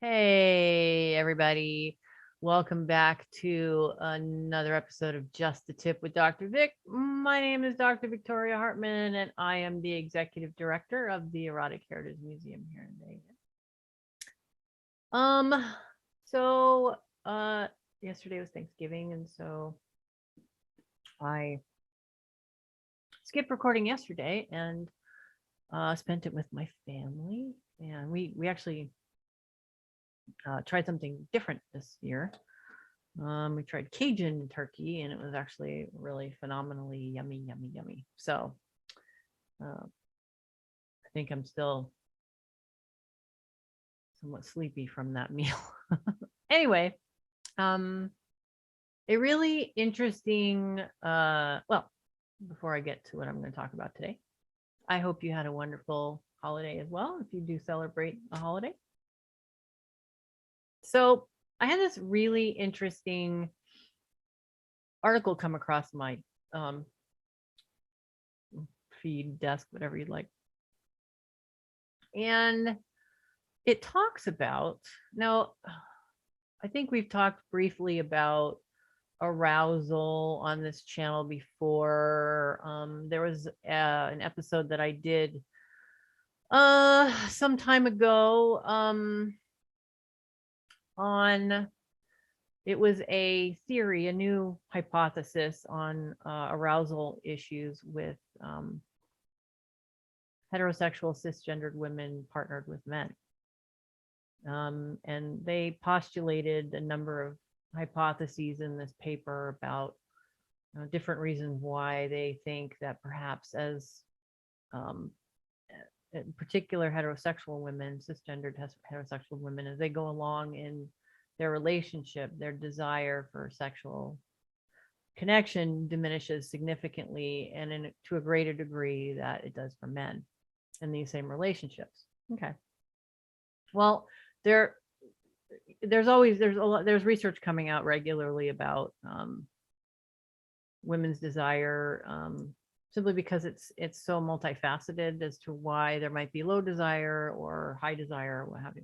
Hey, everybody. Welcome back to another episode of Just the Tip with Dr. Vic. My name is Dr. Victoria Hartman, and I am the executive director of the Erotic Heritage Museum here in Vegas. So yesterday was Thanksgiving, and so I skipped recording yesterday and spent it with my family, and we actually tried something different this year. We tried Cajun turkey, and it was actually really phenomenally yummy. So I think I'm still somewhat sleepy from that meal. Anyway, a really interesting, well, before I get to what I'm going to talk about today, I hope you had a wonderful holiday as well, if you do celebrate a holiday. So I had this really interesting article come across my feed, desk, whatever you'd like. And it talks about, now, I think we've talked briefly about arousal on this channel before. There was an episode that I did some time ago on, it was a theory, a new hypothesis on arousal issues with heterosexual cisgendered women partnered with men. And they postulated a number of hypotheses in this paper about different reasons why they think that perhaps as in particular heterosexual women, cisgendered heterosexual women, as they go along in their relationship, their desire for sexual connection diminishes significantly, and to a greater degree that it does for men in these same relationships. Okay. Well, there's research coming out regularly about women's desire, simply because it's so multifaceted as to why there might be low desire or high desire, or what have you.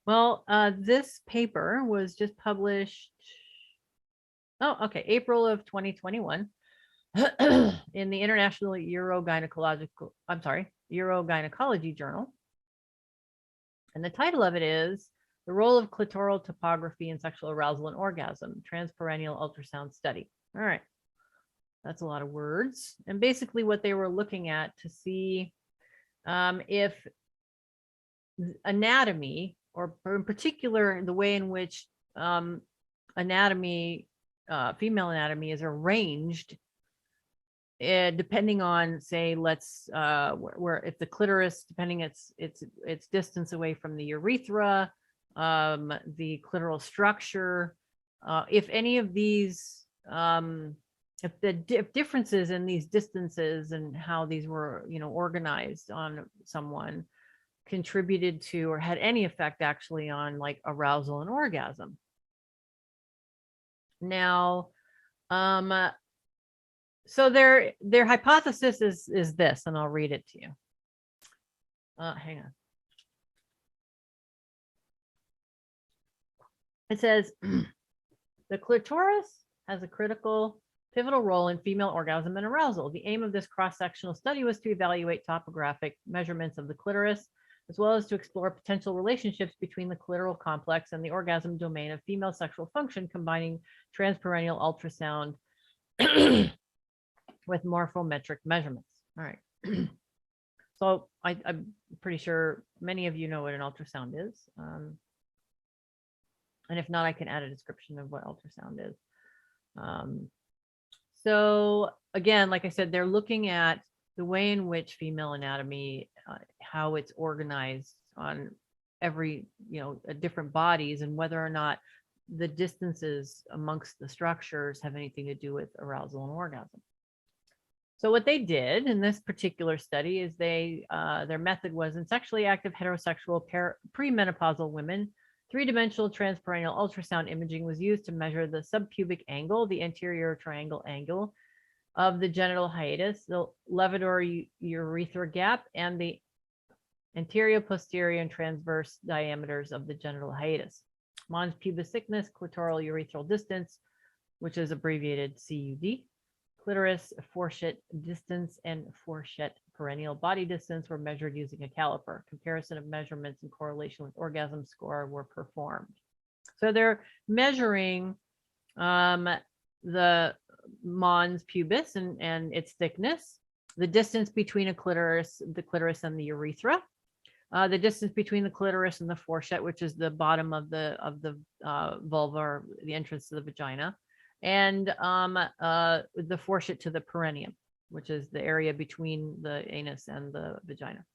Well, this paper was just published. Oh, okay, April of 2021 in the International Urogynecology Journal. And the title of it is The Role of Clitoral Topography in Sexual Arousal and Orgasm, Transperineal Ultrasound Study. All right. That's a lot of words. And basically what they were looking at to see if anatomy, or in particular, the way in which anatomy, female anatomy is arranged, depending on, say, let's where if the clitoris, depending its distance away from the urethra, the clitoral structure, if any of these, if differences in these distances and how these were, organized on someone contributed to or had any effect actually on like arousal and orgasm. Now, so their hypothesis is this, and I'll read it to you. Hang on. It says, the clitoris has a critical pivotal role in female orgasm and arousal. The aim of this cross-sectional study was to evaluate topographic measurements of the clitoris, as well as to explore potential relationships between the clitoral complex and the orgasm domain of female sexual function, combining transperineal ultrasound with morphometric measurements. All right. So I'm pretty sure many of you know what an ultrasound is. And if not, I can add a description of what ultrasound is. So again, like I said, they're looking at the way in which female anatomy, how it's organized on every, different bodies, and whether or not the distances amongst the structures have anything to do with arousal and orgasm. So what they did in this particular study is their method was in sexually active heterosexual premenopausal women, three-dimensional transperineal ultrasound imaging was used to measure the subpubic angle, the anterior triangle angle of the genital hiatus, the levator urethra gap, and the anterior, posterior, and transverse diameters of the genital hiatus. Mons pubis thickness, clitoral urethral distance, which is abbreviated CUD, clitoris fourchette distance, and fourchette perineal body distance were measured using a caliper. Comparison of measurements in correlation with orgasm score were performed. So they're measuring the mons pubis and its thickness, the distance between the clitoris and the urethra, the distance between the clitoris and the fourchette, which is the bottom of the vulva, or the entrance to the vagina, and the fourchette to the perineum, which is the area between the anus and the vagina.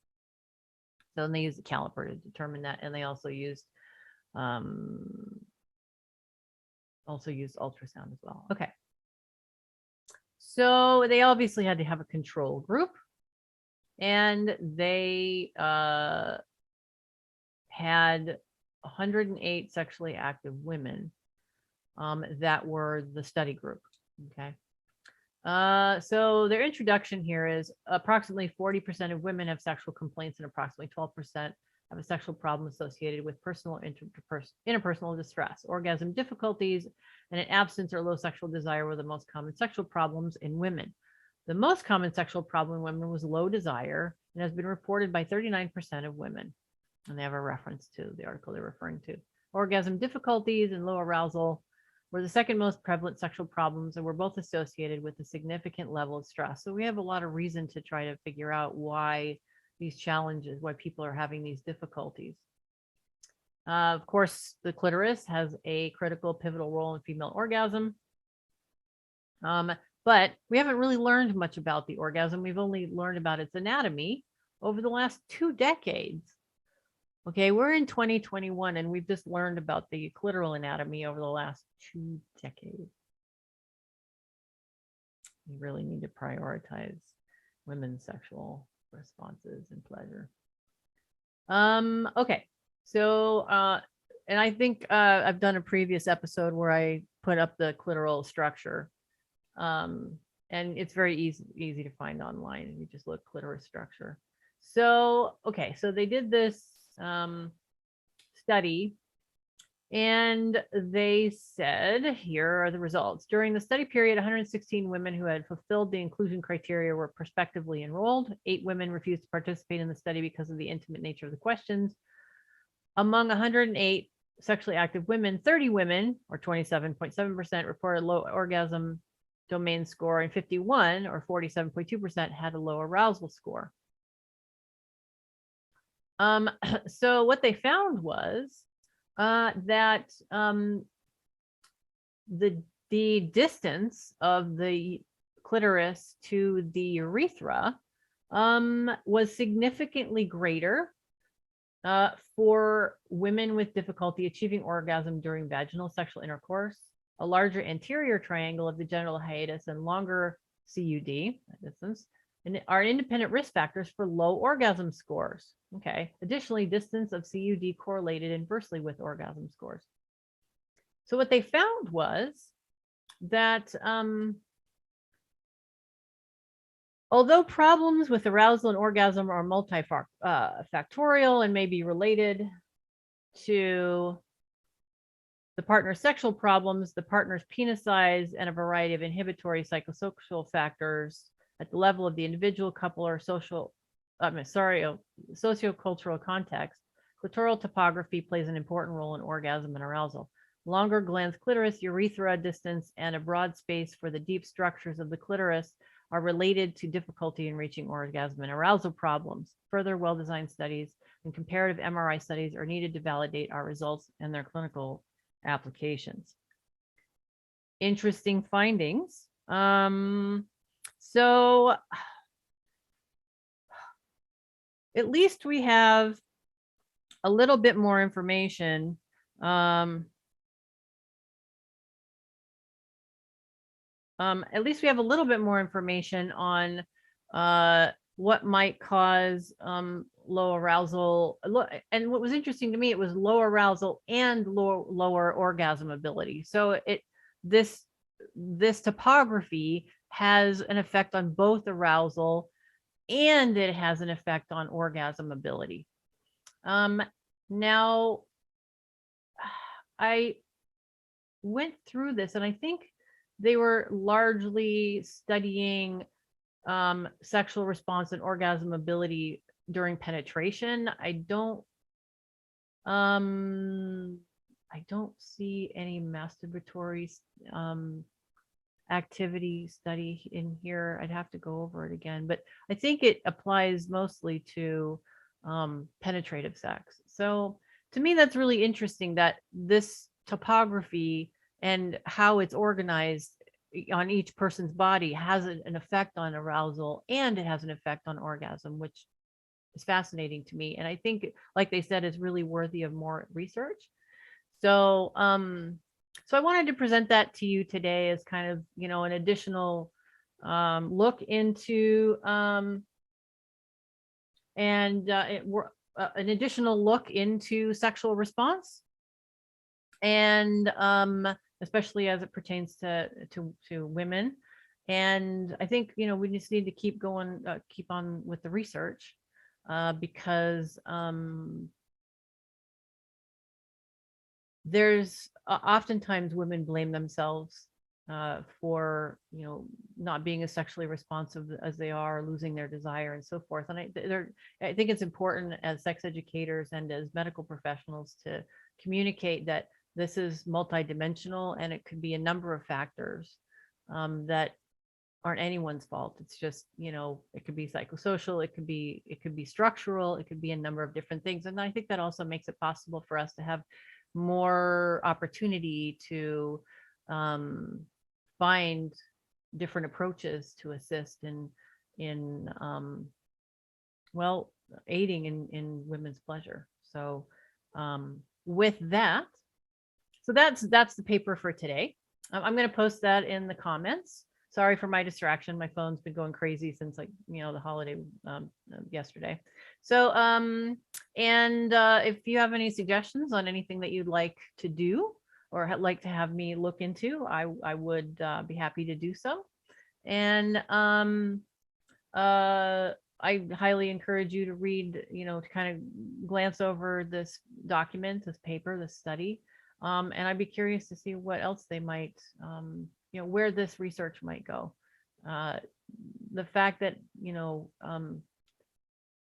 So then they used the caliper to determine that, and they also used ultrasound as well. Okay. So they obviously had to have a control group, and they had 108 sexually active women that were the study group. Okay. So their introduction here is approximately 40% of women have sexual complaints and approximately 12% have a sexual problem associated with personal interpersonal distress. Orgasm difficulties and an absence or low sexual desire were the most common sexual problems in women. The most common sexual problem in women was low desire and has been reported by 39% of women. And they have a reference to the article they're referring to. Orgasm difficulties and low arousal were the second most prevalent sexual problems and were both associated with a significant level of stress. So we have a lot of reason to try to figure out why these challenges, why people are having these difficulties. Of course, the clitoris has a critical pivotal role in female orgasm. But we haven't really learned much about the orgasm. We've only learned about its anatomy over the last 2 decades. Okay, we're in 2021 and we've just learned about the clitoral anatomy over the last 2 decades. We really need to prioritize women's sexual responses and pleasure. Okay, so and I think I've done a previous episode where I put up the clitoral structure, and it's very easy to find online, and you just look clitoris structure. So okay, so they did this study, and they said, here are the results. During the study period, 116 women who had fulfilled the inclusion criteria were prospectively enrolled. 8 women refused to participate in the study because of the intimate nature of the questions. Among 108 sexually active women, 30 women, or 27.7%, reported low orgasm domain score, and 51, or 47.2%, had a low arousal score. So what they found was that the distance of the clitoris to the urethra was significantly greater for women with difficulty achieving orgasm during vaginal sexual intercourse, a larger anterior triangle of the genital hiatus, and longer CUD distance, and are independent risk factors for low orgasm scores. Okay. Additionally, distance of CUD correlated inversely with orgasm scores. So what they found was that although problems with arousal and orgasm are multifactorial and may be related to the partner's sexual problems, the partner's penis size, and a variety of inhibitory psychosocial factors at the level of the individual, couple, or sociocultural context, clitoral topography plays an important role in orgasm and arousal. Longer glans clitoris, urethra distance, and a broad space for the deep structures of the clitoris are related to difficulty in reaching orgasm and arousal problems. Further well-designed studies and comparative MRI studies are needed to validate our results and their clinical applications. Interesting findings. So at least we have a little bit more information. At least we have a little bit more information on what might cause low arousal. And what was interesting to me, it was low arousal and lower orgasm ability. So this topography has an effect on both arousal and it has an effect on orgasm ability. Now, I went through this, and I think they were largely studying sexual response and orgasm ability during penetration. I don't see any masturbatory activity study in here. I'd have to go over it again, but I think it applies mostly to penetrative sex. So to me, that's really interesting that this topography and how it's organized on each person's body has an effect on arousal, and it has an effect on orgasm, which is fascinating to me. And I think, like they said, is really worthy of more research. So, so I wanted to present that to you today as kind of, an additional look into an additional look into sexual response, and especially as it pertains to women. And I think, we just need to keep on with the research, because there's oftentimes women blame themselves for not being as sexually responsive as they are, losing their desire and so forth. And I think it's important as sex educators and as medical professionals to communicate that this is multidimensional, and it could be a number of factors that aren't anyone's fault. It's just, it could be psychosocial, it could be structural, it could be a number of different things. And I think that also makes it possible for us to have more opportunity to find different approaches to assist in aiding in women's pleasure. So with that, so that's the paper for today. I'm going to post that in the comments. Sorry for my distraction. My phone's been going crazy since the holiday yesterday. So if you have any suggestions on anything that you'd like to do or like to have me look into, I would be happy to do so. And I highly encourage you to read, to kind of glance over this document, this paper, this study. And I'd be curious to see what else they might, where this research might go. The fact that,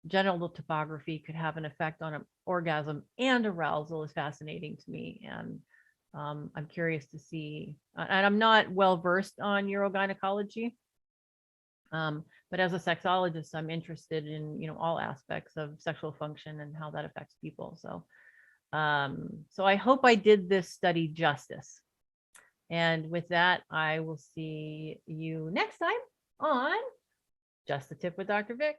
genital topography could have an effect on orgasm and arousal is fascinating to me. And I'm curious to see, and I'm not well versed on urogynecology, but as a sexologist, I'm interested in, all aspects of sexual function and how that affects people. So I hope I did this study justice. And with that, I will see you next time on Just the Tip with Dr. Vic.